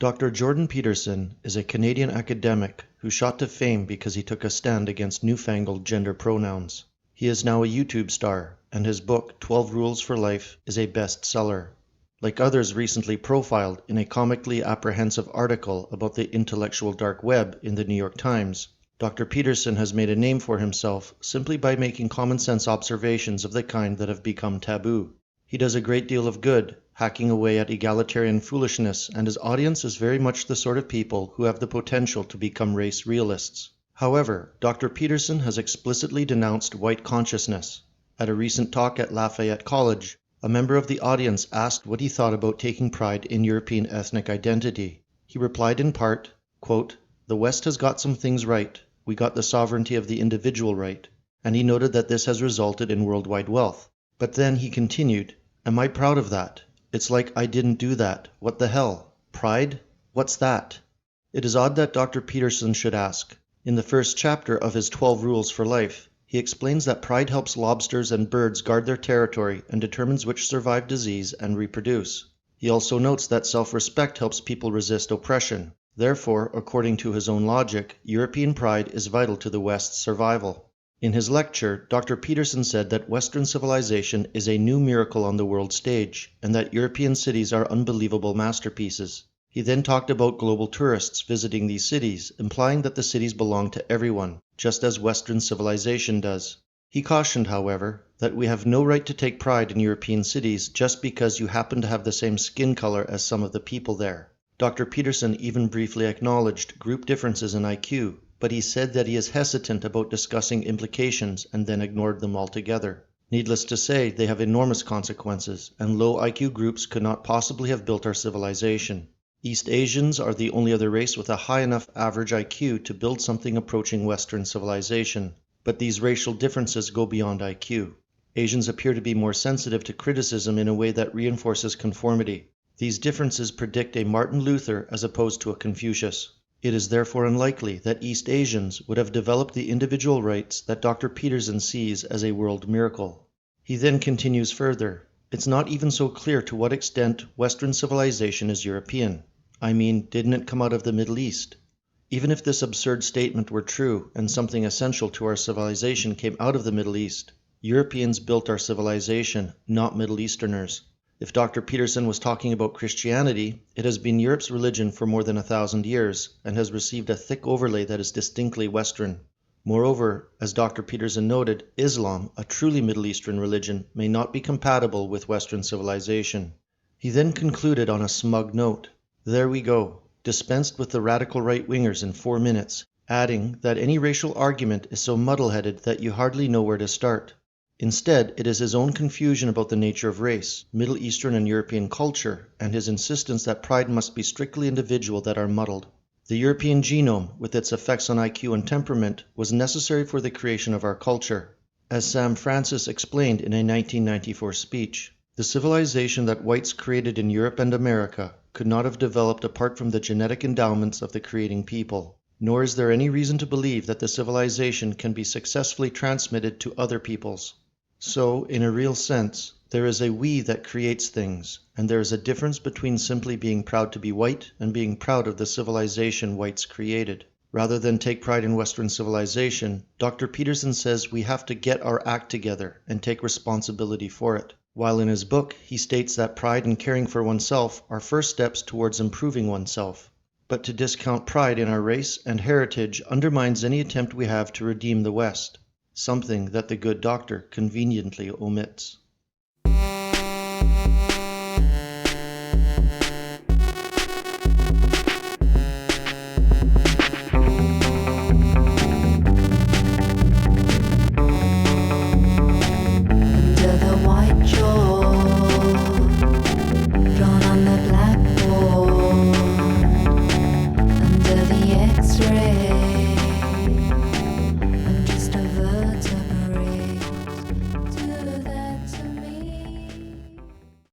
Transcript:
Dr. Jordan Peterson is a Canadian academic who shot to fame because he took a stand against newfangled gender pronouns. He is now a YouTube star, and his book, 12 Rules for Life, is a bestseller. Like others recently profiled in a comically apprehensive article about the intellectual dark web in the New York Times, Dr. Peterson has made a name for himself simply by making common-sense observations of the kind that have become taboo. He does a great deal of good, hacking away at egalitarian foolishness, and his audience is very much the sort of people who have the potential to become race realists. However, Dr. Peterson has explicitly denounced white consciousness. At a recent talk at Lafayette College, a member of the audience asked what he thought about taking pride in European ethnic identity. He replied in part, quote, "The West has got some things right. We got the sovereignty of the individual right." And he noted that this has resulted in worldwide wealth. But then he continued, "Am I proud of that? It's like I didn't do that. What the hell? Pride? What's that?" It is odd that Dr. Peterson should ask. In the first chapter of his 12 Rules for Life, he explains that pride helps lobsters and birds guard their territory and determines which survive disease and reproduce. He also notes that self-respect helps people resist oppression. Therefore, according to his own logic, European pride is vital to the West's survival. In his lecture, Dr. Peterson said that Western civilization is a new miracle on the world stage, and that European cities are unbelievable masterpieces. He then talked about global tourists visiting these cities, implying that the cities belong to everyone, just as Western civilization does. He cautioned, however, that we have no right to take pride in European cities just because you happen to have the same skin color as some of the people there. Dr. Peterson even briefly acknowledged group differences in IQ, but he said that he is hesitant about discussing implications and then ignored them altogether. Needless to say, they have enormous consequences, and low IQ groups could not possibly have built our civilization. East Asians are the only other race with a high enough average IQ to build something approaching Western civilization, but these racial differences go beyond IQ. Asians appear to be more sensitive to criticism in a way that reinforces conformity. These differences predict a Martin Luther as opposed to a Confucius. It is therefore unlikely that East Asians would have developed the individual rights that Dr. Peterson sees as a world miracle. He then continues further. It's not even so clear to what extent Western civilization is European. I mean, didn't it come out of the Middle East? Even if this absurd statement were true and something essential to our civilization came out of the Middle East, Europeans built our civilization, not Middle Easterners. If Dr. Peterson was talking about Christianity, it has been Europe's religion for more than 1,000 years and has received a thick overlay that is distinctly Western. Moreover, as Dr. Peterson noted, Islam, a truly Middle Eastern religion, may not be compatible with Western civilization. He then concluded on a smug note. There we go, dispensed with the radical right-wingers in 4 minutes, adding that any racial argument is so muddle-headed that you hardly know where to start. Instead, it is his own confusion about the nature of race, Middle Eastern and European culture, and his insistence that pride must be strictly individual that are muddled. The European genome, with its effects on IQ and temperament, was necessary for the creation of our culture. As Sam Francis explained in a 1994 speech, the civilization that whites created in Europe and America could not have developed apart from the genetic endowments of the creating people. Nor is there any reason to believe that the civilization can be successfully transmitted to other peoples. So, in a real sense, there is a we that creates things, and there is a difference between simply being proud to be white and being proud of the civilization whites created. Rather than take pride in Western civilization, Dr. Peterson says we have to get our act together and take responsibility for it. While in his book, he states that pride and caring for oneself are first steps towards improving oneself. But to discount pride in our race and heritage undermines any attempt we have to redeem the West, something that the good doctor conveniently omits.